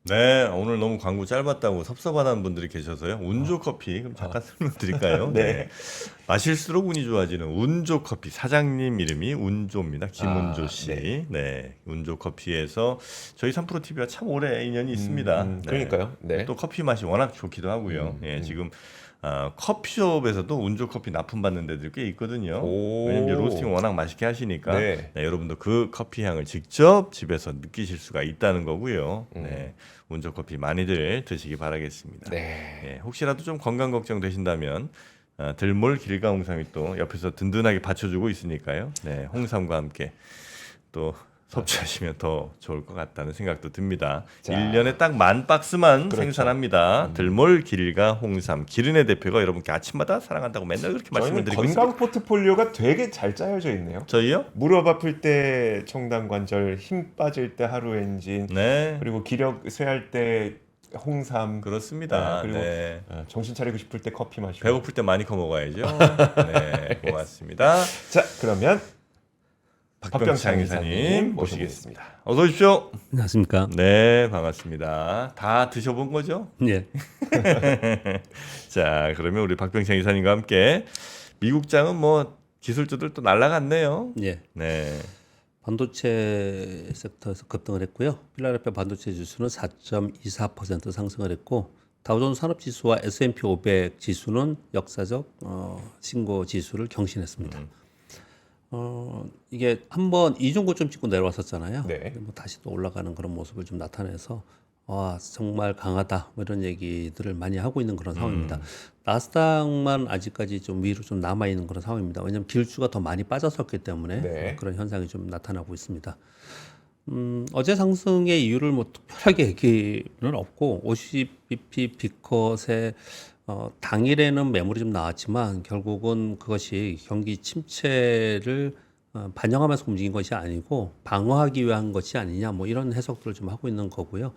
네, 오늘 너무 광고 짧았다고 섭섭하다는 분들이 계셔서요. 운조 커피 그럼 잠깐 설명드릴까요? 네. 마실수록 운이 좋아지는 운조 커피 사장님 이름이 운조입니다. 김운조 씨. 네. 운조 커피에서 저희 3프로 TV와 참 오래 인연이 있습니다. 네. 그러니까요. 네. 또 커피 맛이 워낙 좋기도 하고요. 예, 지금 커피숍에서도 운조 커피 납품받는 데들 꽤 있거든요. 왜냐면 이제 로스팅 워낙 맛있게 하시니까 네. 네, 여러분도 그 커피 향을 직접 집에서 느끼실 수가 있다는 거고요. 네, 운조 커피 많이들 드시기 바라겠습니다. 네. 예, 혹시라도 좀 건강 걱정 되신다면 들몰 길가 홍삼이 또 옆에서 든든하게 받쳐주고 있으니까요. 네, 홍삼과 함께 또 섭취하시면 더 좋을 것 같다는 생각도 듭니다. 자. 1년에 딱 10,000박스만 그렇죠. 생산합니다. 들몰 길가 홍삼 기른의 대표가 여러분께 아침마다 사랑한다고 맨날 그렇게 말씀을 저희는 드리고 건강 있습니다. 포트폴리오가 되게 잘 짜여져 있네요. 저희요? 무릎 아플 때 청담관절, 힘 빠질 때 하루 엔진, 네, 그리고 기력 쇠할 때 홍삼, 그렇습니다. 그리고 네. 정신 차리고 싶을 때 커피 마시고. 배고플 때 많이 커먹어야죠. 네, 고맙습니다. 자, 그러면 박병창 이사님 이사님 모시겠습니다. 모시겠습니다. 어서 오십시오. 안녕하십니까? 네, 반갑습니다. 다 드셔본 거죠? 예. 자, 그러면 우리 박병창 이사님과 함께 미국장은 뭐 기술주들 또 날라갔네요. 예. 네, 반도체 섹터에서 급등을 했고요. 필라델피아 반도체 지수는 4.24% 상승을 했고 다우존스 산업지수와 S&P 500 지수는 역사적 신고 지수를 경신했습니다. 이게 한번 이중고점 찍고 내려왔었잖아요. 네. 뭐 다시 또 올라가는 그런 모습을 좀 나타내서 와 정말 강하다 뭐 이런 얘기들을 많이 하고 있는 그런 상황입니다. 나스닥만 아직까지 좀 위로 좀 남아 있는 그런 상황입니다. 왜냐하면 기술주가 더 많이 빠졌었기 때문에 네. 그런 현상이 좀 나타나고 있습니다. 어제 상승의 이유를 뭐 특별하게 얘기는 없고 50bp 비컷의 당일에는 매물이 좀 나왔지만 결국은 그것이 경기 침체를 반영하면서 움직인 것이 아니고 방어하기 위한 것이 아니냐 뭐 이런 해석들을 좀 하고 있는 거고요.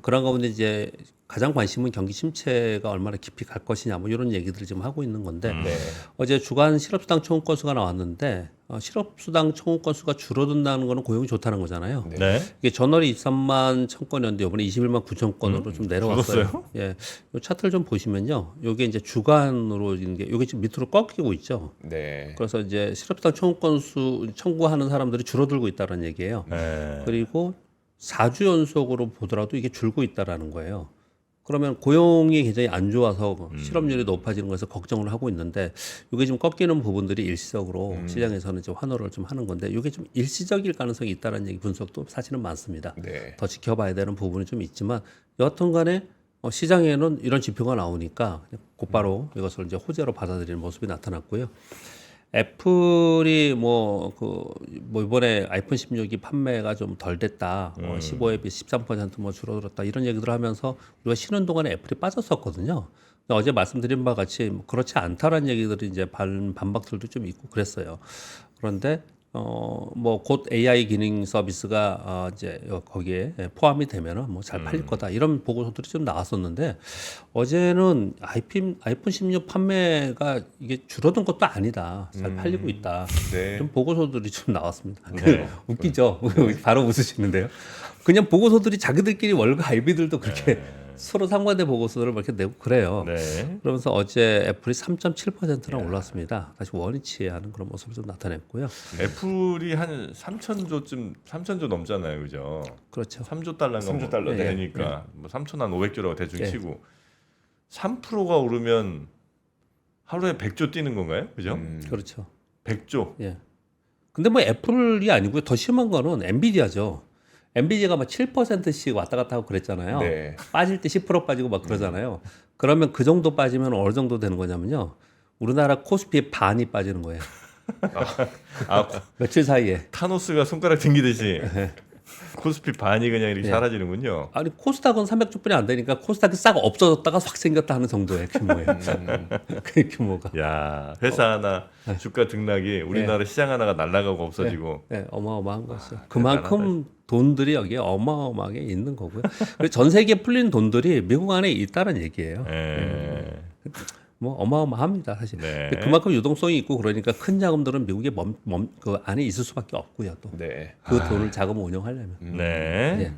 그런 가운데 이제 가장 관심은 경기 침체가 얼마나 깊이 갈 것이냐 뭐 이런 얘기들을 지금 하고 있는 건데 네. 어제 주간 실업수당 청구 건수가 나왔는데 실업수당 청구 건수가 줄어든다는 거는 고용이 좋다는 거잖아요. 네. 네. 이게 전월이 23만 1,000건이었는데 이번에 21만 9천 건으로 좀 내려왔어요. 줄었어요? 예, 요 차트를 좀 보시면요, 요게 이제 주간으로 있는 게 요게 지금 밑으로 꺾이고 있죠. 네. 그래서 이제 실업수당 청구 건수 청구하는 사람들이 줄어들고 있다는 얘기예요. 네. 그리고 4주 연속으로 보더라도 이게 줄고 있다라는 거예요. 그러면 고용이 굉장히 안 좋아서 실업률이 높아지는 것에서 걱정을 하고 있는데 이게 좀 꺾이는 부분들이 일시적으로 시장에서는 이제 환호를 좀 하는 건데 이게 좀 일시적일 가능성이 있다는 얘기 분석도 사실은 많습니다. 네. 더 지켜봐야 되는 부분이 좀 있지만 여하튼 간에 시장에는 이런 지표가 나오니까 그냥 곧바로 이것을 이제 호재로 받아들이는 모습이 나타났고요. 애플이 뭐 이번에 아이폰 16이 판매가 좀 덜 됐다. 15에 비해 13%뭐 줄어들었다. 이런 얘기들을 하면서 우리가 쉬는 동안에 애플이 빠졌었거든요. 근데 어제 말씀드린 바와 같이 뭐 그렇지 않다라는 얘기들이 이제 반박들도 좀 있고 그랬어요. 그런데 뭐 곧 AI 기능 서비스가 이제 거기에 포함이 되면은 뭐 잘 팔릴 거다 이런 보고서들이 좀 나왔었는데 어제는 아이폰 16 판매가 이게 줄어든 것도 아니다. 잘 팔리고 있다. 네. 좀 보고서들이 좀 나왔습니다. 네. 웃기죠? 바로 웃으시는데요. 그냥 보고서들이 자기들끼리 월가 IB들도 그렇게 서로 상반된 보고서를 이렇게 내고 그래요. 네. 그러면서 어제 애플이 3.7%나 올랐습니다. 다시 원위치하는 그런 모습을 좀 나타냈고요. 애플이 한 3천조 넘잖아요, 그죠? 그렇죠. 3조 달러인가 3조 달러 예, 되니까 뭐 3천 한 500조라고 대충 예. 치고 3%가 오르면 하루에 100조 뛰는 건가요, 그죠? 그렇죠. 100조. 예. 근데 뭐 애플이 아니고요. 더 심한 거는 엔비디아죠. 엔비디아가 막 7%씩 왔다 갔다 하고 그랬잖아요. 네. 빠질 때 10% 빠지고 막 그러잖아요. 그러면 그 정도 빠지면 어느 정도 되는 거냐면요. 우리나라 코스피의 반이 빠지는 거예요. 아, 며칠 사이에. 타노스가 손가락 튕기듯이 코스피 반이 그냥 이렇게 예. 사라지는군요. 아니 코스닥은 300주뿐이 안 되니까 코스닥이 싹 없어졌다가 확 생겼다 하는 정도의 규모예요. 그 규모가. 야, 회사 하나 주가 등락이 우리나라 시장 하나가 날아가고 없어지고. 네, 어마어마한 것이죠. 그만큼 돈들이 여기에 어마어마하게 있는 거고요. 그리고 전 세계에 풀린 돈들이 미국 안에 있다는 얘기예요. 예. 뭐 어마어마합니다 사실. 네. 근데 그만큼 유동성이 있고 그러니까 큰 자금들은 미국에 그 안에 있을 수밖에 없고요. 또 그 네. 돈을 자금 운영하려면. 네. 예.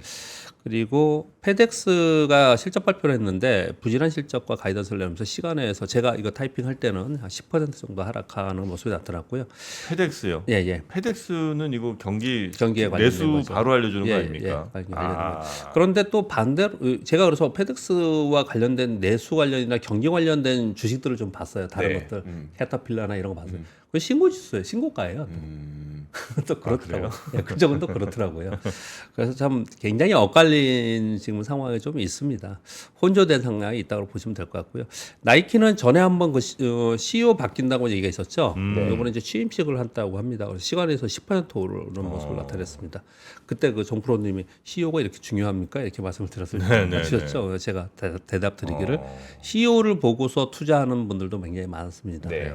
그리고 페덱스가 실적 발표를 했는데 부진한 실적과 가이던스를 내면서 시간에서 제가 이거 타이핑할 때는 한 10% 정도 하락하는 모습이 나타났고요. 페덱스요. 예, 예. 페덱스는 이거 경기에 관련된 내수 거죠. 바로 알려주는 거 예, 아닙니까? 예, 그런데 또 반대로 제가 그래서 페덱스와 관련된 내수 관련이나 경기 관련된 주식들을 좀 봤어요. 다른 네. 것들 캐터필러나 이런 거 봤어요. 그 신고지수예요. 신고가예요. 또 그렇더라고요. 예, 그 정도 그렇더라고요. 그래서 참 굉장히 엇갈린 지금 상황이 좀 있습니다. 혼조된 상황이 있다고 보시면 될 것 같고요. 나이키는 전에 한번 그 CEO 바뀐다고 얘기가 있었죠. 이번에 이제 취임식을 한다고 합니다. 그래서 시간에서 10% 오르는 모습을 나타냈습니다. 그때 그 정프로님이 CEO가 이렇게 중요합니까? 이렇게 말씀을 드렸을 때 맞으셨죠. 그래서 제가 대답 드리기를 CEO를 보고서 투자하는 분들도 굉장히 많습니다. 네.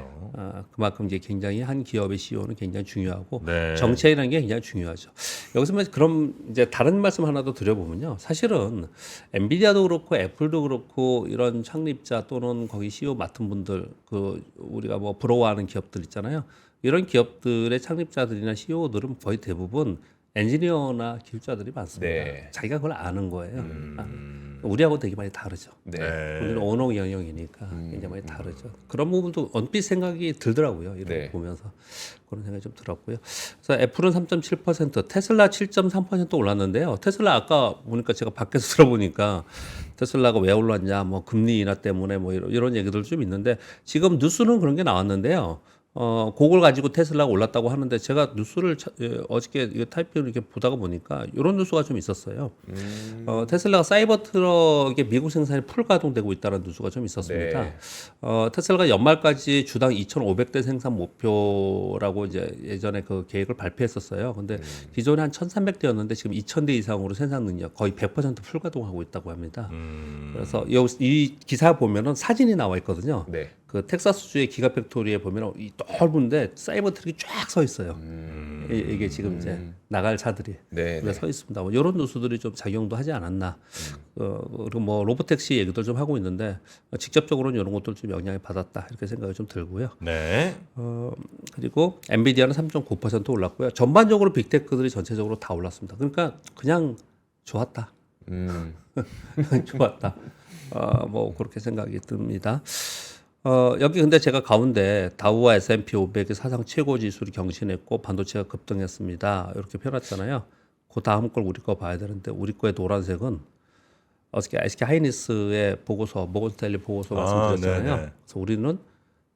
그만큼 이제 굉장히 한 기업의 CEO는 굉장히 중요하고 네. 정책이라는 게 굉장히 중요하죠. 여기서 그럼 이제 다른 말씀 하나 더 드려보면요. 사실은 엔비디아도 그렇고 애플도 그렇고 이런 창립자 또는 거기 CEO 맡은 분들 그 우리가 뭐 부러워하는 기업들 있잖아요. 이런 기업들의 창립자들이나 CEO들은 거의 대부분 엔지니어나 기술자들이 많습니다. 네. 자기가 그걸 아는 거예요. 우리하고 되게 많이 다르죠. 네. 우리는 언어 영역이니까 굉장히 많이 다르죠. 그런 부분도 언뜻 생각이 들더라고요. 이런 네. 거 보면서 그런 생각이 좀 들었고요. 그래서 애플은 3.7%, 테슬라 7.3% 올랐는데요. 테슬라 아까 보니까 제가 밖에서 들어보니까 테슬라가 왜 올랐냐, 뭐 금리 인하 때문에 뭐 이런 얘기들 좀 있는데 지금 뉴스는 그런 게 나왔는데요. 그걸 가지고 테슬라가 올랐다고 하는데 제가 뉴스를 어저께 이거 타이핑을 이렇게 보다가 보니까 이런 뉴스가 좀 있었어요. 테슬라가 사이버 트럭의 미국 생산이 풀 가동되고 있다는 뉴스가 좀 있었습니다. 네. 테슬라가 연말까지 주당 2,500대 생산 목표라고 이제 예전에 그 계획을 발표했었어요. 근데 기존에 한 1,300대였는데 지금 2,000대 이상으로 생산 능력 거의 100%풀 가동하고 있다고 합니다. 그래서 이 기사 보면은 사진이 나와 있거든요. 네. 그 텍사스주의 기가 팩토리에 보면 이 넓은데 사이버 트럭이 쫙 서 있어요. 이게 지금 이제 나갈 차들이 네, 네. 서 있습니다. 뭐 이런 뉴스들이 좀 작용도 하지 않았나. 그리고 뭐 로보택시 얘기도 좀 하고 있는데 직접적으로는 이런 것들 좀 영향을 받았다 이렇게 생각이 좀 들고요. 네. 그리고 엔비디아는 3.9% 올랐고요. 전반적으로 빅테크들이 전체적으로 다 올랐습니다. 그러니까 그냥 좋았다. 좋았다. 뭐 그렇게 생각이 듭니다. 여기 근데 제가 가운데 다우와 S&P 500이 사상 최고 지수를 경신했고 반도체가 급등했습니다. 이렇게 펴놨잖아요. 그 다음 걸 우리 거 봐야 되는데 우리 거의 노란색은 어저께 SK 하이닉스의 보고서, 모건스탠리 보고서 말씀드렸잖아요. 네네. 그래서 우리는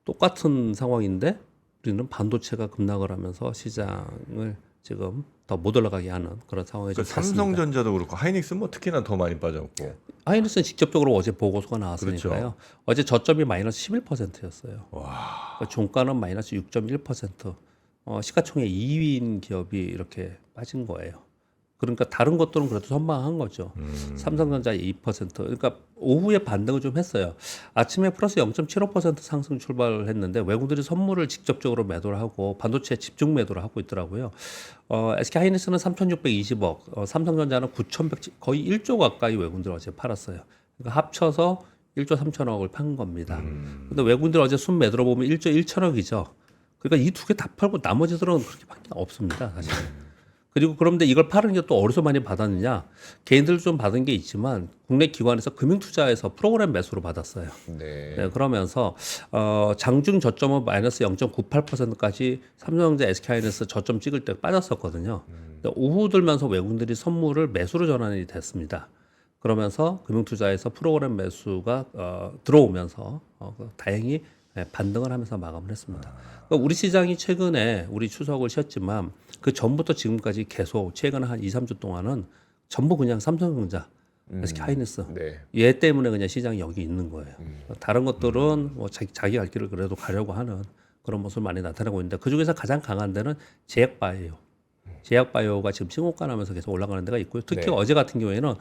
똑같은 상황인데 우리는 반도체가 급락을 하면서 시장을 지금 더 못 올라가게 하는 그런 상황이 좀 그 됐습니다. 삼성전자도 그렇고 하이닉스는 뭐 특히나 더 많이 빠졌고. 하이닉스는 직접적으로 어제 보고서가 나왔으니까요. 그렇죠. 어제 저점이 마이너스 11%였어요. 그러니까 종가는 마이너스 6.1%. 시가총액 2위인 기업이 이렇게 빠진 거예요. 그러니까 다른 것들은 그래도 선방한 거죠. 삼성전자 2%. 그러니까 오후에 반등을 좀 했어요. 아침에 플러스 0.75% 상승 출발을 했는데 외국들이 선물을 직접적으로 매도를 하고 반도체 집중 매도를 하고 있더라고요. SK 하이닉스는 3,620억, 삼성전자는 9,100, 거의 1조 가까이 외국들 어제 팔았어요. 그러니까 합쳐서 1조 3천억을 판 겁니다. 근데 외국들 어제 순 매도로 보면 1조 1천억이죠. 그러니까 이 두 개 다 팔고 나머지들은 그렇게밖에 없습니다, 사실. 그리고 그런데 이걸 파는 게 또 어디서 많이 받았느냐? 개인들 좀 받은 게 있지만 국내 기관에서 금융투자에서 프로그램 매수로 받았어요. 네. 네, 그러면서 장중 저점은 마이너스 0.98%까지 삼성전자, SK하이닉스 저점 찍을 때 빠졌었거든요. 근데 오후 들면서 외국인들이 선물을 매수로 전환이 됐습니다. 그러면서 금융투자에서 프로그램 매수가 들어오면서 다행히 반등을 하면서 마감을 했습니다. 그러니까 우리 시장이 최근에 우리 추석을 쉬었지만 그 전부터 지금까지 계속 최근 한 2, 3주 동안은 전부 그냥 삼성전자, SK 하이닉스 네. 얘 때문에 그냥 시장이 여기 있는 거예요. 다른 것들은 뭐 자기 갈 길을 그래도 가려고 하는 그런 모습을 많이 나타내고 있는데 그 중에서 가장 강한 데는 제약바이오. 제약바이오가 지금 신고가 나면서 계속 올라가는 데가 있고요. 특히 네. 어제 같은 경우에는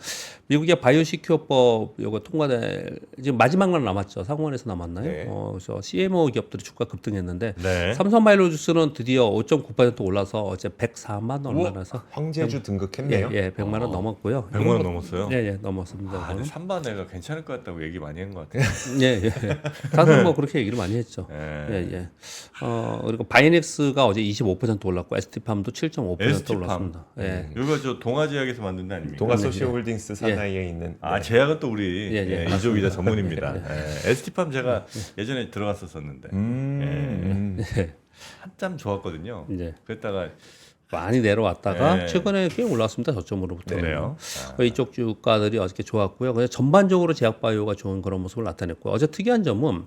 미국의 바이오시큐어법 요거 통과될 지금 마지막 날 남았죠. 상원에서 남았나요? 네. 그래서 CMO 기업들이 주가 급등했는데 네. 삼성바이오로직스는 드디어 5.9% 올라서 어제 104만 얼마라서 황제주 등극했네요. 예, 100만 원 넘었고요. 100만 원 넘었어요? 예, 예, 넘었습니다. 아, 그거는. 근데 3반 애가 괜찮을 것 같다고 얘기 많이 한 것 같아요. 예, 예. 다들 뭐 그렇게 얘기를 많이 했죠. 예. 예, 예. 그리고 바이넥스가 어제 25% 올랐고 ST팜도 7.5% ST팜. 떠올랐습니다. 예. 이거 저 동아제약에서 만든 데 아닙니까? 동아소시홀딩스 산하에 있는 아 제약은 또 우리 예, 예. 이조 기자 전문입니다. ST팜 제가 예전에 들어갔었었는데 한참 좋았거든요. 이제 그랬다가 많이 내려왔다가 네. 최근에 꽤 올랐습니다. 저점으로부터. 그래요. 이쪽 주가들이 어저께 좋았고요. 그냥 전반적으로 제약바이오가 좋은 그런 모습을 나타냈고 어제 특이한 점은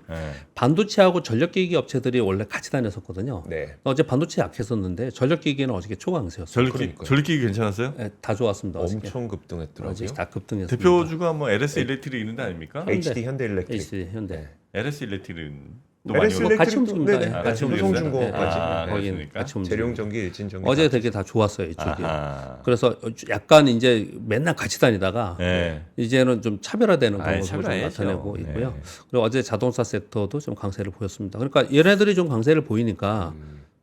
반도체하고 전력기기 업체들이 원래 같이 다녔었거든요. 네. 어제 반도체 약했었는데 전력기기는 어저께 초강세였어요. 그러니까요. 전리기기 괜찮았어요? 네, 다 좋았습니다. 어저께. 엄청 급등했더라고요. 어제 다 급등했습니다. 대표주가 뭐 LS 일렉트릭 있는데 아닙니까? HD 현대일렉트릭. HD 현대. LS 일렉트릭은 또 많이 LS 올랐. 같이 일렉트릭도 움직입니다. 네, 예, 같이 효성중공업까지 거기 그러니까. 같이 움직입니다. 재룡전기, 일진전기 어제 다 되게 다 좋았어요 이쪽이. 아하. 그래서 약간 이제 맨날 같이 다니다가 네. 이제는 좀 차별화되는 그런 아이, 모습을 좀 차별화해야죠. 나타내고 네. 있고요. 그리고 어제 자동차 섹터도 좀 강세를 보였습니다. 그러니까 얘네들이 좀 강세를 보이니까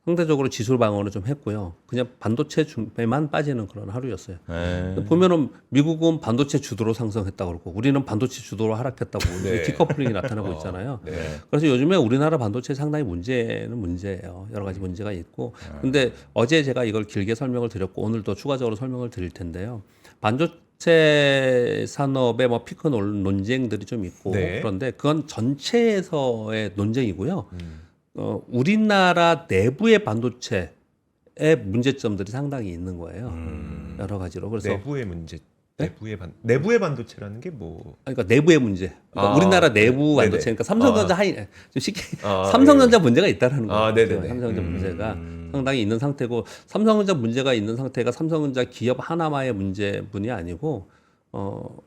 상대적으로 지수 방어는 좀 했고요. 그냥 반도체 중에만 빠지는 그런 하루였어요. 네. 보면은 미국은 반도체 주도로 상승했다고 그러고 우리는 반도체 주도로 하락했다고 네. 디커플링이 나타나고 있잖아요. 네. 그래서 요즘에 우리나라 반도체 상당히 문제는 문제예요. 여러 가지 문제가 있고. 근데 어제 제가 이걸 길게 설명을 드렸고 오늘도 추가적으로 설명을 드릴 텐데요. 반도체 산업의 뭐 피크 논쟁들이 좀 있고 네. 그런데 그건 전체에서의 논쟁이고요. 우리나라 내부의 반도체의 문제점들이 상당히 있는 거예요. 여러 가지로. 그래서 내부의 문제. 내부의 반도체라는 게 뭐? 그러니까 내부의 문제. 그러니까 아, 우리나라 내부 네네. 반도체. 그러니까 삼성전자 좀 쉽게 아, 삼성전자 문제가 있다라는 거예요. 아, 네네네. 삼성전자 문제가 상당히 있는 상태고 삼성전자 문제가 있는 상태가 삼성전자 기업 하나만의 문제뿐이 아니고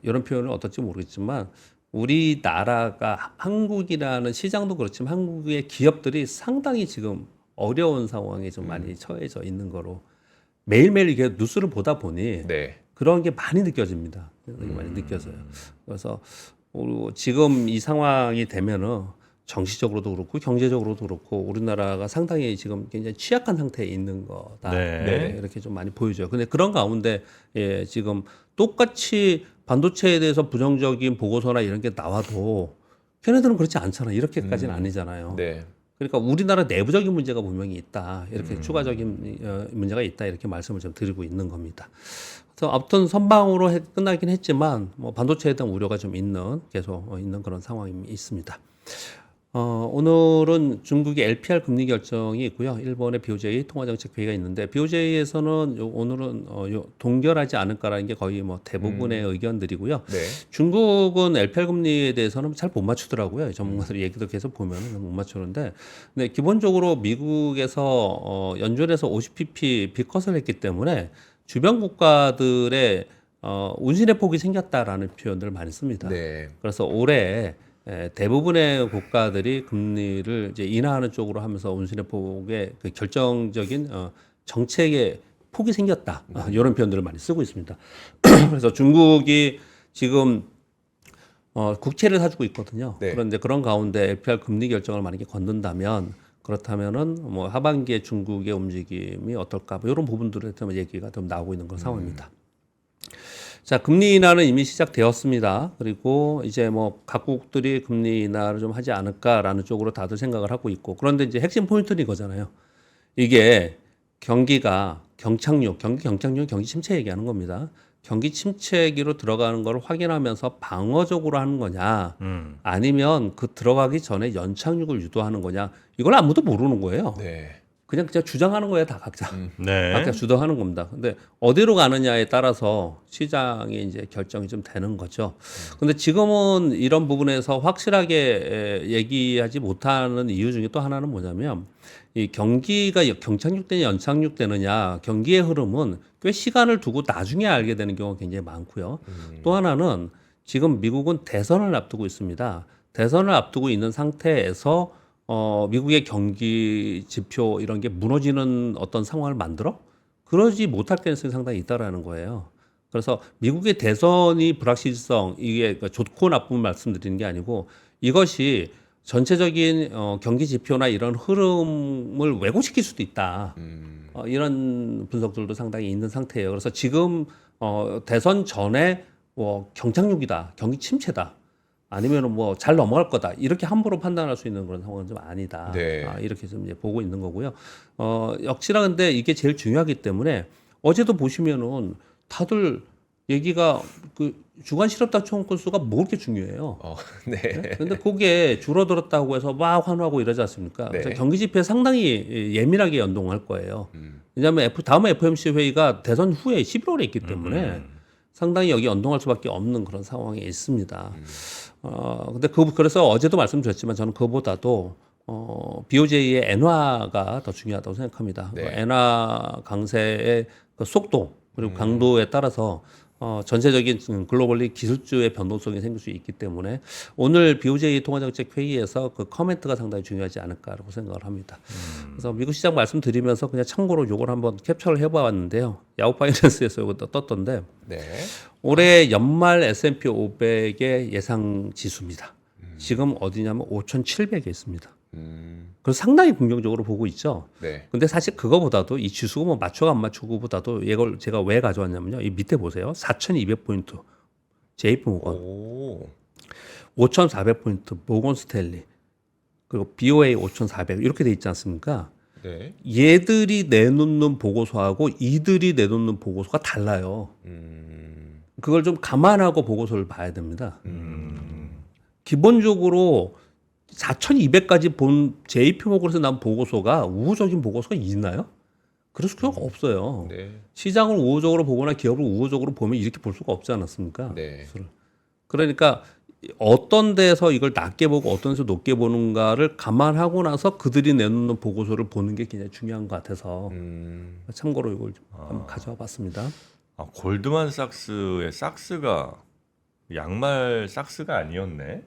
이런 표현은 어떨지 모르겠지만 우리나라가 한국이라는 시장도 그렇지만 한국의 기업들이 상당히 지금 어려운 상황에 좀 많이 처해져 있는 거로 매일매일 이게 뉴스를 보다 보니 네. 그런 게 많이 느껴집니다. 많이 느껴져요. 그래서 지금 이 상황이 되면은 정치적으로도 그렇고 경제적으로도 그렇고 우리나라가 상당히 지금 굉장히 취약한 상태에 있는 거다. 네. 이렇게 좀 많이 보여줘요. 근데 그런 가운데 지금 똑같이 반도체에 대해서 부정적인 보고서나 이런 게 나와도 걔네들은 그렇지 않잖아. 이렇게까지는 아니잖아요. 네. 그러니까 우리나라 내부적인 문제가 분명히 있다. 이렇게 추가적인 문제가 있다. 이렇게 말씀을 좀 드리고 있는 겁니다. 그래서 아무튼 선방으로 끝나긴 했지만 뭐 반도체에 대한 우려가 좀 계속 있는 그런 상황이 있습니다. 오늘은 중국의 LPR 금리 결정이 있고요. 일본의 BOJ 통화정책 회의가 있는데 BOJ에서는 오늘은 동결하지 않을까라는 게 거의 뭐 대부분의 의견들이고요. 네. 중국은 LPR 금리에 대해서는 잘 못 맞추더라고요. 전문가들이 얘기도 계속 보면은 못 맞추는데, 근데 기본적으로 미국에서 연준에서 50pp 빅컷을 했기 때문에 주변 국가들의 운신의 폭이 생겼다라는 표현들을 많이 씁니다. 네. 그래서 올해 대부분의 국가들이 금리를 이제 인하하는 쪽으로 하면서 운신의 폭의 그 결정적인 정책의 폭이 생겼다. 이런 표현들을 많이 쓰고 있습니다. 그래서 중국이 지금 국채를 사주고 있거든요. 네. 그런데 그런 가운데 LPR 금리 결정을 만약에 건든다면 그렇다면은 뭐 하반기에 중국의 움직임이 어떨까? 뭐 이런 부분들에 대한 얘기가 좀 나오고 있는 그런 상황입니다. 자, 금리 인하는 이미 시작되었습니다. 그리고 이제 뭐 각국들이 금리 인하를 좀 하지 않을까라는 쪽으로 다들 생각을 하고 있고, 그런데 이제 핵심 포인트는 이거잖아요. 이게 경기가 경기 경착륙, 경기 침체 얘기하는 겁니다. 경기 침체기로 들어가는 걸 확인하면서 방어적으로 하는 거냐, 아니면 그 들어가기 전에 연착륙을 유도하는 거냐, 이걸 아무도 모르는 거예요. 네. 그냥 주장하는 거예요, 다 각자. 네. 각자 주도하는 겁니다. 근데 어디로 가느냐에 따라서 시장이 이제 결정이 좀 되는 거죠. 근데 지금은 이런 부분에서 확실하게 얘기하지 못하는 이유 중에 또 하나는 뭐냐면 이 경기가 경착륙되냐 연착륙되느냐 경기의 흐름은 꽤 시간을 두고 나중에 알게 되는 경우가 굉장히 많고요. 또 하나는 지금 미국은 대선을 앞두고 있습니다. 대선을 앞두고 있는 상태에서 미국의 경기 지표 이런 게 무너지는 어떤 상황을 만들어? 그러지 못할 가능성이 상당히 있다라는 거예요. 그래서 미국의 대선이 불확실성, 이게 좋고 나쁜 말씀드리는 게 아니고 이것이 전체적인 경기 지표나 이런 흐름을 왜곡시킬 수도 있다. 이런 분석들도 상당히 있는 상태예요. 그래서 지금 대선 전에 경착륙이다, 경기 침체다. 아니면은 뭐 잘 넘어갈 거다 이렇게 함부로 판단할 수 있는 그런 상황은 좀 아니다. 네. 이렇게 좀 이제 보고 있는 거고요. 역시나 근데 이게 제일 중요하기 때문에 어제도 보시면은 다들 얘기가 그 주간 실업당 청원 건수가 뭐 그렇게 중요해요. 네. 근데 그게 줄어들었다고 해서 막 환호하고 이러지 않습니까? 네. 그래서 경기 지표에 상당히 예민하게 연동할 거예요. 왜냐하면 다음 FOMC 회의가 대선 후에 11월에 있기 때문에 상당히 여기 연동할 수밖에 없는 그런 상황에 있습니다. 근데 그래서 어제도 말씀드렸지만 저는 그보다도 BOJ의 엔화가 더 중요하다고 생각합니다. 네. 그 엔화 강세의 그 속도 그리고 강도에 따라서 전체적인 글로벌리 기술주의 변동성이 생길 수 있기 때문에 오늘 BOJ 통화정책 회의에서 그 커멘트가 상당히 중요하지 않을까라고 생각을 합니다. 그래서 미국 시장 말씀드리면서 그냥 참고로 요걸 한번 캡처를 해봐왔는데요. 야후 파이낸스에서 이거 떴던데 네. 올해 연말 S&P 500의 예상 지수입니다. 지금 어디냐면 5,700에 있습니다. 그래서 상당히 긍정적으로 보고 있죠. 네. 근데 사실 그거보다도 이 지수가 뭐 맞추고 안 맞추고보다도 이걸 제가 왜 가져왔냐면요. 이 밑에 보세요. 4,200포인트 JP 모건, 오. 5,400포인트 모건 스탠리, 그리고 BOA 5,400 이렇게 돼 있지 않습니까? 네. 얘들이 내놓는 보고서하고 이들이 내놓는 보고서가 달라요. 그걸 좀 감안하고 보고서를 봐야 됩니다. 기본적으로 4,200까지 본 JP모건에서 난 보고서가 우호적인 보고서가 있나요? 그럴 수가 없어요. 네. 시장을 우호적으로 보거나 기업을 우호적으로 보면 이렇게 볼 수가 없지 않았습니까? 네. 그러니까 어떤 데서 이걸 낮게 보고 어떤 데서 높게 보는가를 감안하고 나서 그들이 내놓는 보고서를 보는 게 굉장히 중요한 것 같아서 참고로 이걸 좀 한번 가져와 봤습니다. 골드만삭스의 삭스가 양말 삭스가 아니었네.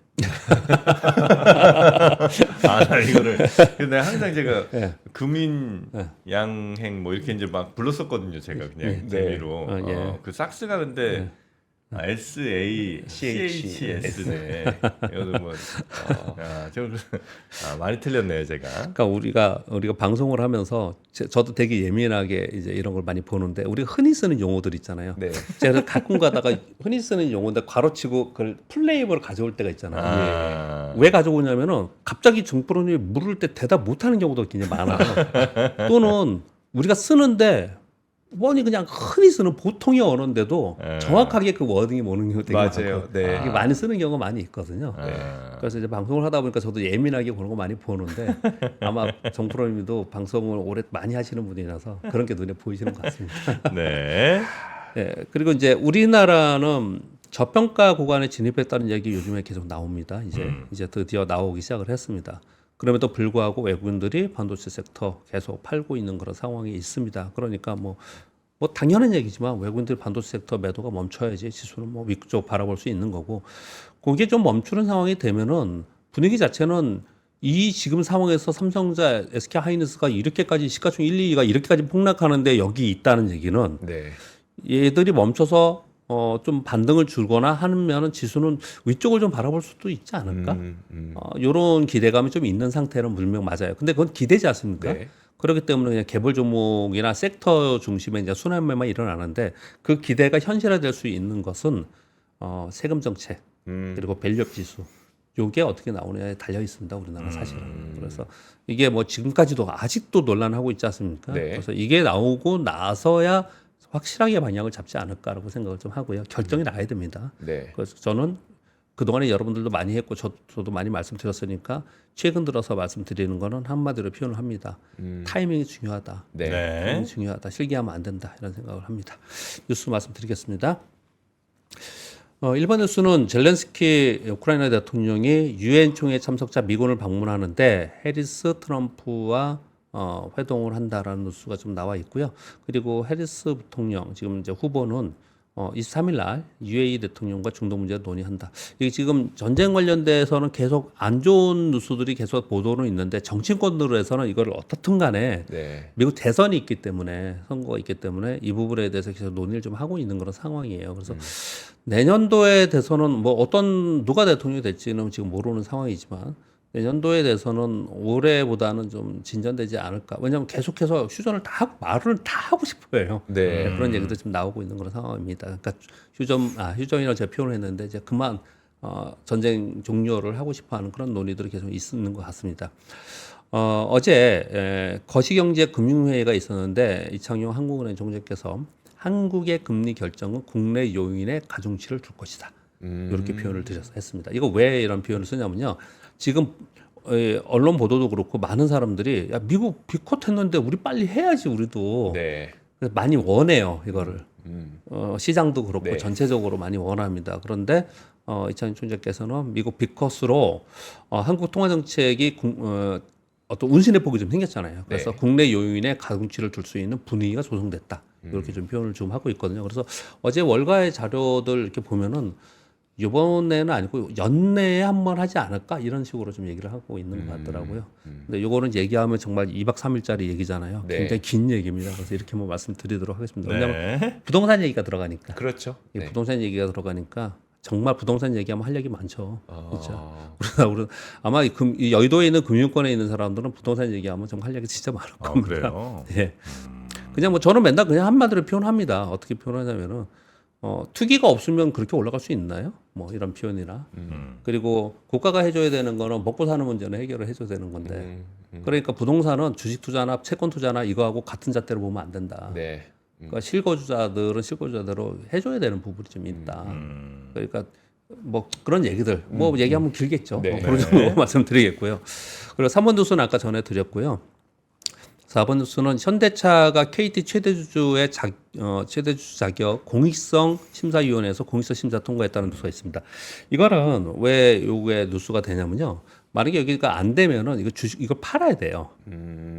나 이거를 근데 항상 제가 예. 금인 예. 양행 뭐 이렇게 이제 막 불렀었거든요. 제가 그냥 네. 재미로. 예. 그 삭스가 근데 SACHS네. 이거도 뭐 많이 틀렸네요, 제가. 그러니까 우리가 방송을 하면서 저도 되게 예민하게 이제 이런 걸 많이 보는데 우리가 흔히 쓰는 용어들 있잖아요. 네. 제가 가끔 가다가 흔히 쓰는 용어인데 괄호치고 그걸 플레이브를 가져올 때가 있잖아요. 왜 가져오냐면은 갑자기 정프로님이 물을 때 대답 못하는 경우도 굉장히 많아요. 또는 우리가 쓰는데 뻔히 그냥 흔히 쓰는 보통의 언어인데도 정확하게 그 워딩이 오는 경우 되게 맞아요. 많고 네. 이게 많이 쓰는 경우가 많이 있거든요. 네. 그래서 이제 방송을 하다 보니까 저도 예민하게 그런 거 많이 보는데 아마 정프로님도 방송을 오래 많이 하시는 분이라서 그런 게 눈에 보이시는 것 같습니다. 네. 예, 그리고 이제 우리나라는 저평가 구간에 진입했다는 얘기 요즘에 계속 나옵니다. 이제 드디어 나오기 시작을 했습니다. 그럼에도 불구하고 외국인들이 반도체 섹터 계속 팔고 있는 그런 상황이 있습니다. 그러니까 뭐 당연한 얘기지만 외국인들 반도체 섹터 매도가 멈춰야지 지수는 뭐 위쪽 바라볼 수 있는 거고 그게 좀 멈추는 상황이 되면은 분위기 자체는 이 지금 상황에서 삼성전자, SK하이닉스가 이렇게까지 시가총 1, 2위가 이렇게까지 폭락하는데 여기 있다는 얘기는 네. 얘들이 멈춰서 좀 반등을 주거나 하면은 지수는 위쪽을 좀 바라볼 수도 있지 않을까? 요런 기대감이 좀 있는 상태는 분명 맞아요. 근데 그건 기대지 않습니까? 네. 그렇기 때문에 그냥 개별 종목이나 섹터 중심의 이제 순환매만 일어나는데 그 기대가 현실화될 수 있는 것은 세금 정책 그리고 밸류업 지수 요게 어떻게 나오느냐에 달려 있습니다. 우리나라 사실은. 그래서 이게 뭐 지금까지도 아직도 논란하고 있지 않습니까? 네. 그래서 이게 나오고 나서야 확실하게 방향을 잡지 않을까라고 생각을 좀 하고요. 결정이 나야 됩니다. 네. 그래서 저는 그동안에 여러분들도 많이 했고 저도 많이 말씀드렸으니까 최근 들어서 말씀드리는 거는 한마디로 표현을 합니다. 타이밍이 중요하다. 네. 타이밍이 중요하다. 실기하면 안 된다. 이런 생각을 합니다. 뉴스 말씀드리겠습니다. 일본 뉴스는 젤렌스키 우크라이나 대통령이 유엔 총회 참석자 미군을 방문하는데 해리스 트럼프와 회동을 한다라는 뉴스가 좀 나와 있고요. 그리고 해리스 부통령 지금 이제 후보는 23일 날 UAE 대통령과 중동 문제를 논의한다. 이게 지금 전쟁 관련돼서는 계속 안 좋은 뉴스들이 계속 보도는 있는데 정치권으로 해서는 이걸 어떻든 간에 네. 미국 대선이 있기 때문에 선거가 있기 때문에 이 부분에 대해서 계속 논의를 좀 하고 있는 그런 상황이에요. 그래서 내년도에 대해서는 뭐 누가 대통령이 될지는 지금 모르는 상황이지만 내년도에 대해서는 올해보다는 좀 진전되지 않을까. 왜냐하면 계속해서 휴전을 다 하고 말을 다 하고 싶어요. 네. 그런 얘기도 지금 나오고 있는 그런 상황입니다. 그러니까 휴전이라고 제가 표현을 했는데 이제 그만 전쟁 종료를 하고 싶어하는 그런 논의들이 계속 있는 것 같습니다. 어제 거시경제금융회의가 있었는데 이창용 한국은행 총재께서 한국의 금리 결정은 국내 요인의 가중치를 줄 것이다. 이렇게 표현을 했습니다. 이거 왜 이런 표현을 쓰냐면요. 지금 언론 보도도 그렇고 많은 사람들이 야 미국 비컷 했는데 우리 빨리 해야지 우리도 네. 그래서 많이 원해요 이거를. 음. 시장도 그렇고 네. 전체적으로 많이 원합니다. 그런데 이창용 총재께서는 미국 비컷으로 한국 통화 정책이 어떤 운신의 폭이 좀 생겼잖아요. 그래서 네. 국내 요인의 가중치를 줄 수 있는 분위기가 조성됐다. 이렇게 좀 표현을 좀 하고 있거든요. 그래서 어제 월가의 자료들 이렇게 보면은 이번에는 아니고 연내에 한번 하지 않을까 이런 식으로 좀 얘기를 하고 있는 것 같더라고요. 근데 요거는 얘기하면 정말 2박 3일짜리 얘기잖아요. 네. 굉장히 긴 얘기입니다. 그래서 이렇게 한번 말씀드리도록 하겠습니다. 왜냐하면 네. 부동산 얘기가 들어가니까. 그렇죠. 이 네. 부동산 얘기가 들어가니까 정말 부동산 얘기하면 할 얘기 많죠. 아. 그렇죠. 우리 아마 이 여의도에 있는 금융권에 있는 사람들은 부동산 얘기하면 정말 할 얘기 진짜 많을 아, 겁니다. 그래요. 예. 그냥 뭐 저는 맨날 그냥 한마디로 표현합니다. 어떻게 표현하냐면은 투기가 없으면 그렇게 올라갈 수 있나요? 뭐 이런 표현이나 그리고 국가가 해줘야 되는 거는 먹고 사는 문제는 해결을 해줘야 되는 건데 그러니까 부동산은 주식 투자나 채권 투자나 이거하고 같은 잣대로 보면 안 된다. 네. 그러니까 실거주자들은 실거주자대로 해줘야 되는 부분이 좀 있다. 그러니까 뭐 그런 얘기들 뭐 얘기하면 길겠죠. 네. 뭐 그런 정도 말씀드리겠고요. 그리고 3번 뉴스는 아까 전에 드렸고요. 4번 뉴스는 현대차가 KT 최대주주의 최대주주 자격 공익성 심사위원회에서 공익성 심사 통과했다는 뉴스가 있습니다. 이거는 왜 요게 뉴스가 되냐면요. 만약에 여기가 안 되면은 이거 이걸 팔아야 돼요.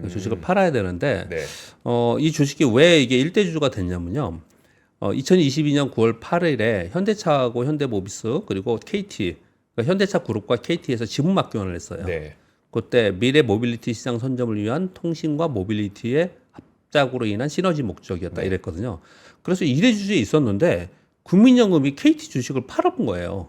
주식을 팔아야 되는데 네. 이 주식이 왜 이게 일대주주가 됐냐면요. 2022년 9월 8일에 현대차하고 현대모비스 그리고 KT 그러니까 현대차 그룹과 KT에서 지분 맞교환을 했어요. 네. 그때 미래 모빌리티 시장 선점을 위한 통신과 모빌리티의 합작으로 인한 시너지 목적이었다 이랬거든요. 그래서 2대 주주에 있었는데 국민연금이 KT 주식을 팔아본 거예요.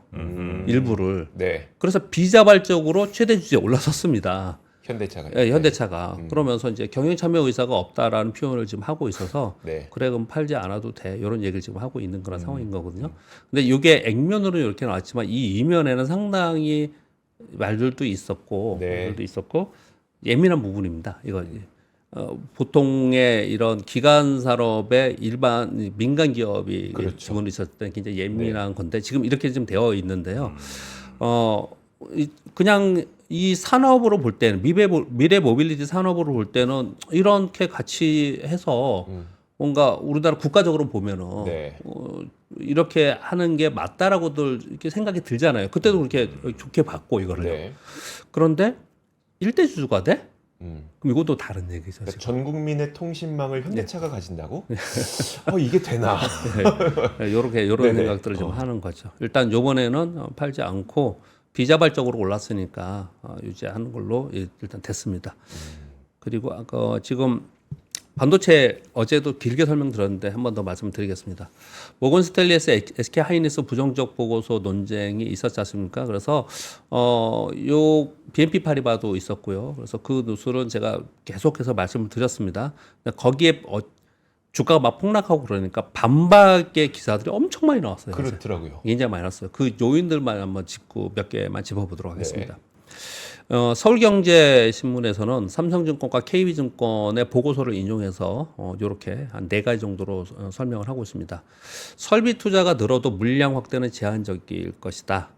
일부를. 네. 그래서 비자발적으로 최대 주주에 올라섰습니다. 현대차가. 예, 현대차가. 그러면서 이제 경영 참여 의사가 없다라는 표현을 지금 하고 있어서 네. 그래 그럼 팔지 않아도 돼. 이런 얘기를 지금 하고 있는 그런 상황인 거거든요. 근데 이게 액면으로 이렇게 나왔지만 이 이면에는 상당히 말들도 있었고, 네. 말들도 있었고 예민한 부분입니다. 이거 보통의 이런 기간 산업의 일반 민간 기업이 그렇죠. 지분이 있었을 때 굉장히 예민한 건데 지금 이렇게 좀 되어 있는데요. 그냥 이 산업으로 볼 때는 미래 모빌리티 산업으로 볼 때는 이렇게 같이 해서 뭔가 우리나라 국가적으로 보면은 네. 이렇게 하는 게 맞다라고들 이렇게 생각이 들잖아요. 그때도 그렇게 좋게 봤고 이거를. 네. 그런데 일대 주주가 돼? 음. 그럼 이것도 다른 얘기죠. 그러니까 지금. 전 국민의 통신망을 현대차가 가진다고? 이게 되나? 이렇게 이런 네네. 생각들을 좀 하는 거죠. 일단 요번에는 팔지 않고 비자발적으로 올랐으니까 유지하는 걸로 일단 됐습니다. 그리고 아까 지금 반도체 어제도 길게 설명드렸는데 한 번 더 말씀드리겠습니다. 모건 스탠리에서 SK 하이닉스 부정적 보고서 논쟁이 있었지 않습니까? 그래서 요 BNP 파리바도 있었고요. 그래서 그 뉴스는 제가 계속해서 말씀을 드렸습니다. 거기에 주가가 막 폭락하고 그러니까 반박의 기사들이 엄청 많이 나왔어요. 그렇더라고요. 굉장히 많이 나왔어요. 그 요인들만 한번 짚고 몇 개만 짚어보도록 하겠습니다. 서울경제신문에서는 삼성증권과 KB증권의 보고서를 인용해서 이렇게 한 4가지 정도로 설명을 하고 있습니다. 설비 투자가 늘어도 물량 확대는 제한적일 것이다.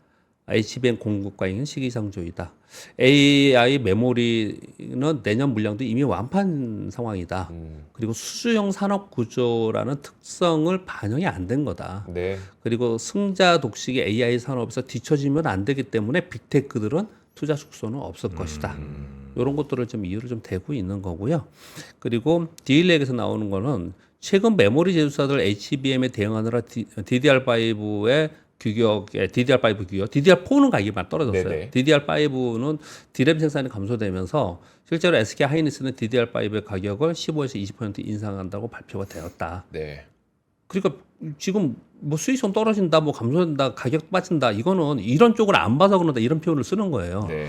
HBM 공급 과잉은 시기상조이다. AI 메모리는 내년 물량도 이미 완판 상황이다. 그리고 수주형 산업 구조라는 특성을 반영이 안 된 거다. 네. 그리고 승자 독식의 AI 산업에서 뒤처지면 안 되기 때문에 빅테크들은 투자 축소는 없을 것이다. 이런 것들을 좀 이유를 좀 대고 있는 거고요. 그리고 디일렉에서 나오는 거는 최근 메모리 제조사들 HBM에 대응하느라 DDR5의 규격에 DDR5 규격, DDR4는 가격이 많이 떨어졌어요. 네네. DDR5는 디램 생산이 감소되면서 실제로 SK 하이닉스는 DDR5의 가격을 15에서 20% 인상한다고 발표가 되었다. 네. 그러니까 지금 뭐 수익성 떨어진다, 뭐 감소된다, 가격 빠진다, 이거는 이런 쪽을 안 봐서 그런다 이런 표현을 쓰는 거예요. 네.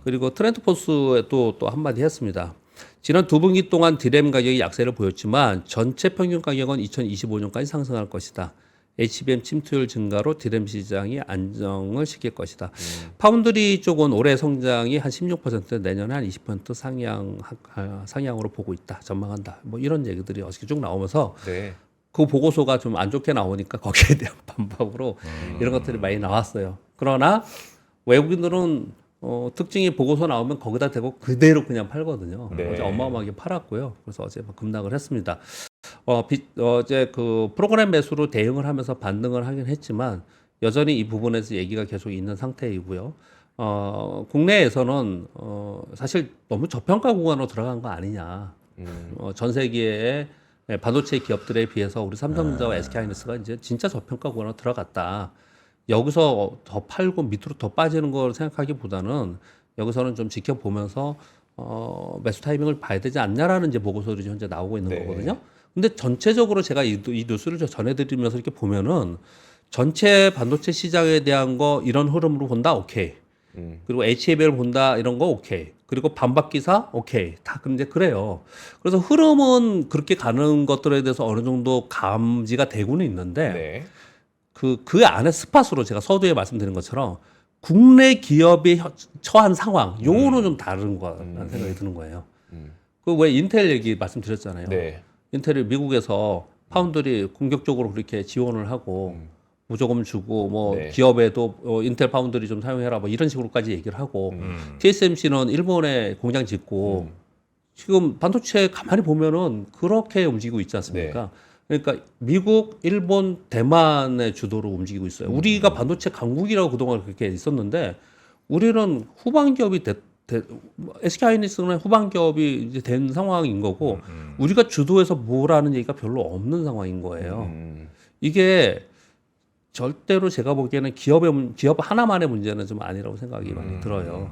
그리고 트렌드포스에 또 한마디 했습니다. 지난 2분기 동안 디램 가격이 약세를 보였지만 전체 평균 가격은 2025년까지 상승할 것이다. HBM 침투율 증가로 DRAM 시장이 안정을 시킬 것이다. 파운드리 쪽은 올해 성장이 한 16%, 내년에 한 20% 상향으로 보고 있다. 전망한다. 뭐 이런 얘기들이 어저께 쭉 나오면서 네. 그 보고서가 좀 안 좋게 나오니까 거기에 대한 반박으로 이런 것들이 많이 나왔어요. 그러나 외국인들은 특징이 보고서 나오면 거기다 대고 그대로 그냥 팔거든요. 네. 어제 어마어마하게 팔았고요. 그래서 어제 막 급락을 했습니다. 어제 그 프로그램 매수로 대응을 하면서 반등을 하긴 했지만 여전히 이 부분에서 얘기가 계속 있는 상태이고요. 국내에서는 사실 너무 저평가 구간으로 들어간 거 아니냐. 전 세계의 반도체 기업들에 비해서 우리 삼성전자와 SK하이닉스가 이제 진짜 저평가 구간으로 들어갔다. 여기서 더 팔고 밑으로 더 빠지는 걸 생각하기보다는 여기서는 좀 지켜보면서 매수 타이밍을 봐야 되지 않냐라는 이제 보고서들이 현재 나오고 있는 네. 거거든요. 근데 전체적으로 제가 이 뉴스를 전해드리면서 이렇게 보면은 전체 반도체 시장에 대한 거 이런 흐름으로 본다, 오케이. 그리고 HAB를 본다, 이런 거 오케이. 그리고 반박 기사, 오케이. 다 근데 그래요. 그래서 흐름은 그렇게 가는 것들에 대해서 어느 정도 감지가 되고는 있는데 네. 그 안에 스팟으로 제가 서두에 말씀드린 것처럼 국내 기업이 처한 상황, 요거는 좀 다른 거라는 생각이 드는 거예요. 그 왜 인텔 얘기 말씀드렸잖아요. 네. 인텔이 미국에서 파운드리 공격적으로 그렇게 지원을 하고 무조건 주고 뭐 네. 기업에도 인텔 파운드리 좀 사용해라 뭐 이런 식으로까지 얘기를 하고 TSMC는 일본에 공장 짓고 지금 반도체 가만히 보면은 그렇게 움직이고 있지 않습니까? 그러니까 미국, 일본, 대만의 주도로 움직이고 있어요. 우리가 반도체 강국이라고 그동안 그렇게 있었는데 우리는 후방 기업이 SK하이닉스는 후방 기업이 이제 된 상황인 거고 우리가 주도해서 뭐라는 얘기가 별로 없는 상황인 거예요. 이게 절대로 제가 보기에는 기업 하나만의 문제는 좀 아니라고 생각이 많이 들어요.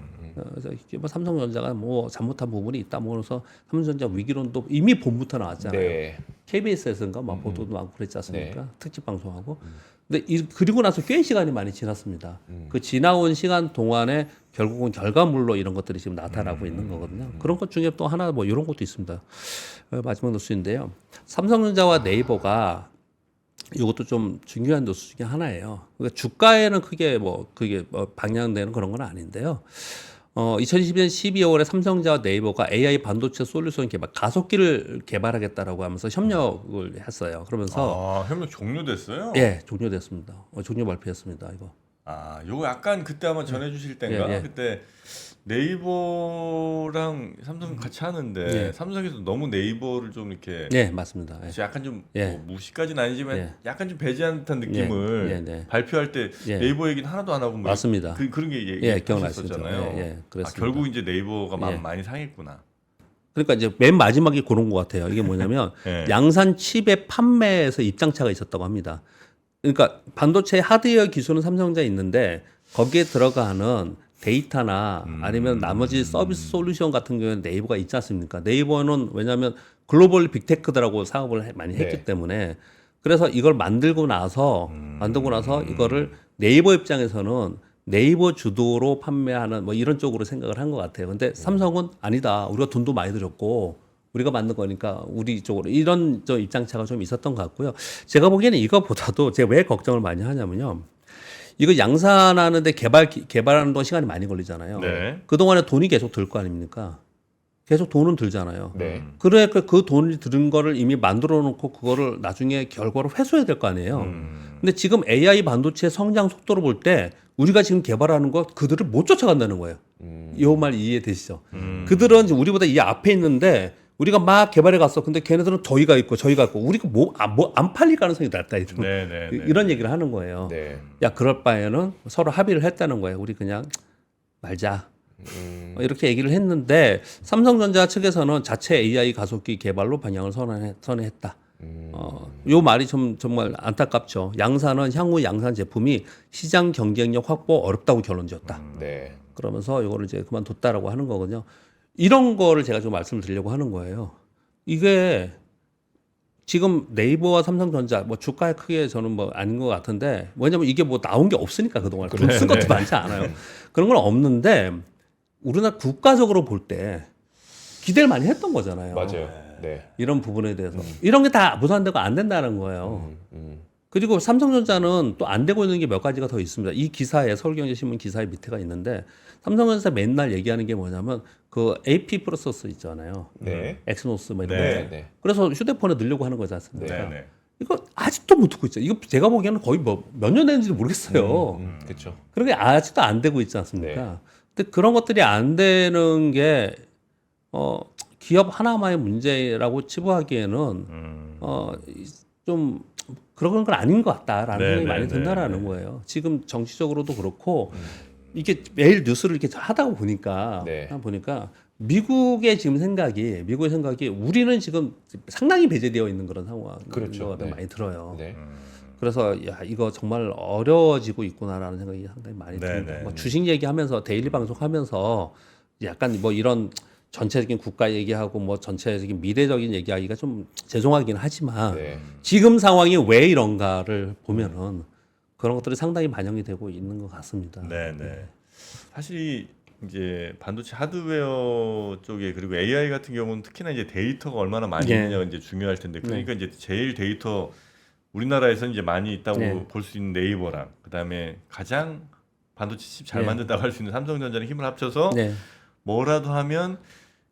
그래서 이게 뭐 삼성전자가 뭐 잘못한 부분이 있다. 뭐 그래서 삼성전자 위기론도 이미 봄부터 나왔잖아요. 네. KBS에서인가 막 보도도 많고 그랬지 않습니까? 특집 방송하고. 근데 그리고 나서 꽤 시간이 많이 지났습니다. 그 지나온 시간 동안에 결국은 결과물로 이런 것들이 지금 나타나고 있는 거거든요. 그런 것 중에 또 하나 뭐 이런 것도 있습니다. 마지막 뉴스인데요. 삼성전자와 네이버가 이것도 좀 중요한 뉴스 중에 하나예요. 그러니까 주가에는 크게 그게 방향되는 그런 건 아닌데요. 2012년 12월에 삼성전자와 네이버가 AI 반도체 솔루션 개발 가속기를 개발하겠다라고 하면서 협력을 했어요. 그러면서 협력 종료됐어요? 예, 종료됐습니다. 종료 발표했습니다. 이거. 요거 약간 그때 아마 전해주실 때인가? 예. 그때 네이버랑 삼성 같이 하는데 예. 삼성에서 너무 네이버를 좀 이렇게 예, 맞습니다. 예. 약간 좀 예. 뭐 무시까지는 아니지만 예. 약간 좀 배제한 듯한 느낌을 예, 네. 발표할 때 예. 네이버 얘기는 하나도 안 하고 뭐 맞습니다. 그런 게 예, 기억나시죠? 얘기했었잖아요. 예, 그랬습니다. 결국 이제 네이버가 마음 예. 많이 상했구나. 그러니까 이제 맨 마지막에 그런 것 같아요. 이게 뭐냐면 예. 양산 칩의 판매에서 입장차가 있었다고 합니다. 그러니까 반도체 하드웨어 기술은 삼성전자에 있는데 거기에 들어가는 데이터나 아니면 나머지 서비스 솔루션 같은 경우에는 네이버가 있지 않습니까? 네이버는 왜냐하면 글로벌 빅테크들하고 사업을 많이 했기 네. 때문에 그래서 이걸 만들고 나서 이거를 네이버 입장에서는 네이버 주도로 판매하는 뭐 이런 쪽으로 생각을 한 것 같아요. 근데 삼성은 아니다. 우리가 돈도 많이 들였고 우리가 만든 거니까 우리 쪽으로 이런 입장차가 좀 있었던 것 같고요. 제가 보기에는 이거보다도 제가 왜 걱정을 많이 하냐면요. 이거 양산하는데 개발하는 동안 시간이 많이 걸리잖아요. 네. 그동안에 돈이 계속 들 거 아닙니까? 계속 돈은 들잖아요. 네. 그러니까 그 돈이 들은 거를 이미 만들어 놓고 그거를 나중에 결과로 회수해야 될 거 아니에요. 근데 지금 AI 반도체 성장 속도를 볼 때 우리가 지금 개발하는 것 그들을 못 쫓아간다는 거예요. 이 말 이해되시죠? 그들은 이제 우리보다 이 앞에 있는데 우리가 막 개발해 갔어. 근데 걔네들은 저희가 있고 우리가 안 팔릴 가능성이 낮다. 이런 얘기를 하는 거예요. 네. 야, 그럴 바에는 서로 합의를 했다는 거예요. 우리 그냥 말자. 이렇게 얘기를 했는데 삼성전자 측에서는 자체 AI 가속기 개발로 방향을 선회했다. 요 말이 정말 안타깝죠. 양산은 향후 양산 제품이 시장 경쟁력 확보 어렵다고 결론 지었다. 네. 그러면서 이거를 이제 그만뒀다라고 하는 거거든요. 이런 거를 제가 좀 말씀을 드리려고 하는 거예요. 이게 지금 네이버와 삼성전자 뭐 주가에 크게 저는 뭐 아닌 것 같은데 왜냐면 이게 뭐 나온 게 없으니까 그동안 돈 쓴 것도 많지 않아요. 그런 건 없는데 우리나라 국가적으로 볼 때 기대를 많이 했던 거잖아요. 맞아요. 네. 이런 부분에 대해서 이런 게 다 무산되고 안 된다는 거예요. 그리고 삼성전자는 또 안 되고 있는 게 몇 가지가 더 있습니다. 이 기사에 서울경제신문 기사의 밑에가 있는데 삼성전자 맨날 얘기하는 게 뭐냐면 그 AP 프로세서 있잖아요. 네. 엑스노스 뭐 이런 네. 거. 네. 그래서 휴대폰에 넣으려고 하는 거지 않습니까? 네, 네. 이거 아직도 못 듣고 있죠. 이거 제가 보기에는 거의 뭐 몇 년 됐는지도 모르겠어요. 그렇죠. 그런 게 아직도 안 되고 있지 않습니까? 근데 그런 것들이 안 되는 게 기업 하나만의 문제라고 치부하기에는 좀 그런 건 아닌 것 같다라는 네, 생각이 네, 많이 네, 든다라는 네. 거예요. 지금 정치적으로도 그렇고 이게 매일 뉴스를 이렇게 하다 보니까 네. 미국의 생각이 우리는 지금 상당히 배제되어 있는 그런 상황인 그렇죠. 것 네. 많이 들어요. 네. 그래서 야 이거 정말 어려워지고 있구나라는 생각이 상당히 많이 네, 듭니다. 네, 뭐 네. 주식 얘기하면서 데일리 방송하면서 약간 뭐 이런 전체적인 국가 얘기하고 뭐 전체적인 미래적인 얘기하기가 좀 죄송하긴 하지만 네. 지금 상황이 왜 이런가를 보면은 그런 것들이 상당히 반영이 되고 있는 것 같습니다. 네, 네. 사실 이제 반도체 하드웨어 쪽에 그리고 AI 같은 경우는 특히나 이제 데이터가 얼마나 많이 예. 있느냐가 이제 중요할 텐데 그러니까 이제 제일 데이터 우리나라에서는 이제 많이 있다고 네. 볼 수 있는 네이버랑 그다음에 가장 반도체 칩 잘 네. 만든다고 할 수 있는 삼성전자는 힘을 합쳐서 네. 뭐라도 하면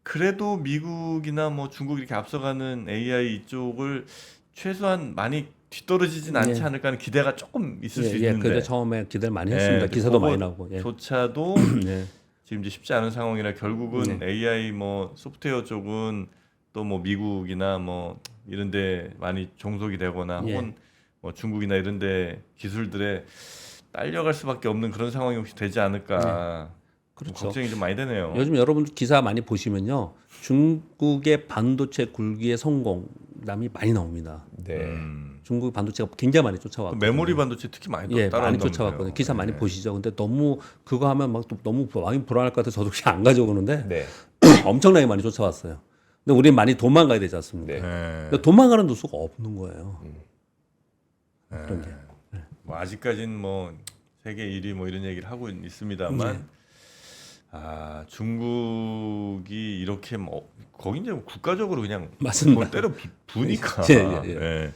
그래도 미국이나 뭐 중국 이렇게 앞서가는 AI 이쪽을 최소한 많이 뒤떨어지진 않지 네. 않을까 하는 기대가 조금 있을 수 예, 있는데 그래 처음에 기대를 많이 예, 했습니다. 근데 기사도 많이 나오고. 예. 조차도 네. 지금 이제 쉽지 않은 상황이라 결국은 AI 뭐 소프트웨어 쪽은 또 뭐 미국이나 뭐 이런데 많이 종속이 되거나 예. 혹은 뭐 중국이나 이런데 기술들에 딸려갈 수밖에 없는 그런 상황이 혹시 되지 않을까 좀 그렇죠. 걱정이 좀 많이 되네요. 요즘 여러분 기사 많이 보시면요. 중국의 반도체 굴기의 성공담이 많이 나옵니다. 네. 중국 반도체가 굉장히 많이 쫓아왔고. 메모리 반도체 특히 많이 예, 많이 따라온다면서요. 쫓아왔거든요. 기사 많이 네. 보시죠. 근데 너무 그거 하면 막 또 너무 많이 불안할 것 같아서 저도 그냥 안 가져오는데 네. 엄청나게 많이 쫓아왔어요. 근데 우리는 많이 도망가야 되지 않습니까? 네. 네. 근데 도망가는 누수가 없는 거예요. 그런 게. 뭐 아직까지는 뭐 세계 1위 뭐 이런 얘기를 하고 있습니다만 네. 아 중국이 이렇게 뭐 거기 이제 국가적으로 그냥 맞습니다. 그걸 때려 부니까 예. 예.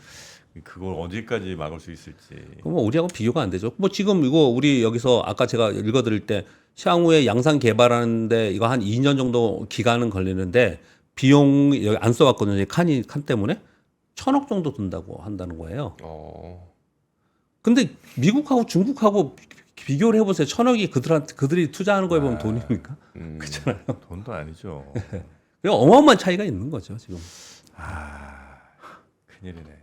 그걸 언제까지 막을 수 있을지. 그럼 뭐 우리하고 비교가 안 되죠. 뭐 지금 이거 우리 여기서 아까 제가 읽어드릴 때 향후에 양산 개발하는데 이거 한 2년 정도 기간은 걸리는데 비용 여기 안 써왔거든요. 칸 때문에 1,000억 정도 든다고 한다는 거예요. 근데 미국하고 중국하고 비교를 해보세요. 1,000억이 그들이 투자하는 거에 보면 돈입니까? 그렇잖아요. 돈도 아니죠. 그냥 어마어마한 차이가 있는 거죠 지금. 큰일이네.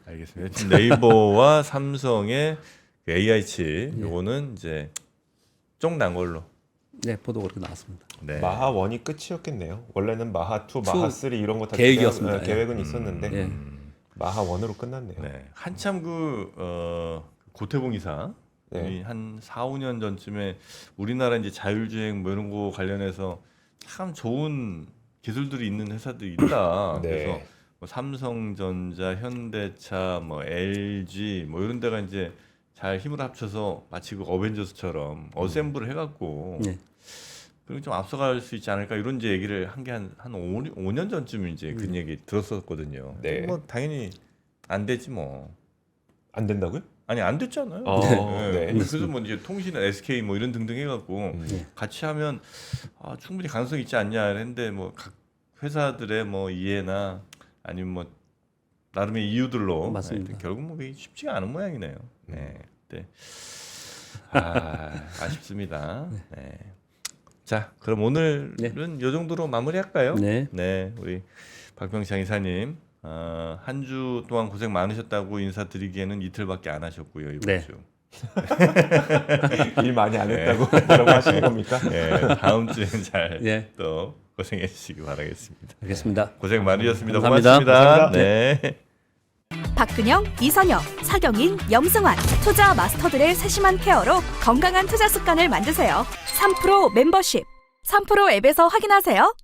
알겠습니다. 지금 네이버와 삼성의 그 AI 칩 요거는 이제 쫑 난 걸로. 네, 보도가 그렇게 나왔습니다. 네. 마하 1이 끝이었겠네요. 원래는 마하 2, 마하 3 이런 거 다 계획이었습니다. 계획은 있었는데 예. 마하 1으로 끝났네요. 네. 한참 고태봉 이사 네. 한 4, 5년 전쯤에 우리나라 이제 자율주행 뭐 이런 거 관련해서 참 좋은 기술들이 있는 회사들이 있다. 네. 그래서 뭐 삼성전자, 현대차, 뭐 LG 뭐 이런 데가 이제 잘 힘을 합쳐서 마치 그 어벤져스처럼 어셈블을 해갖고 네. 그리고 좀 앞서갈 수 있지 않을까 이런 이제 얘기를 한 게 한 5년 전쯤 이제 그 얘기 들었었거든요. 네. 뭐 당연히 안 되지 뭐. 안 된다고요? 아니 안 됐잖아요. 네. 그래서 뭐 이제 통신, SK 뭐 이런 등등 해갖고 같이 하면 충분히 가능성이 있지 않냐 했는데 뭐 각 회사들의 뭐 이해나 아니면 뭐 나름의 이유들로 맞습니다. 결국 뭐 그게 쉽지가 않은 모양이네요. 네. 네. 아쉽습니다. 네. 자, 그럼 오늘은 이 정도로 마무리할까요? 네. 네, 우리 박병창 이사님 한 주 동안 고생 많으셨다고 인사드리기에는 이틀밖에 안 하셨고요 이번 네. 주. 일 많이 안 했다고 뭐라고 하시는 겁니까? 네, 다음 주에는 잘 또 네. 고생해 주시기 바라겠습니다. 알겠습니다. 고생 많으셨습니다. 감사합니다. 고맙습니다. 감사합니다. 네. 박근영, 이선영, 서경인, 염승환 투자 마스터들의 세심한 케어로 건강한 투자 습관을 만드세요. 3프로 멤버십 3프로 앱에서 확인하세요.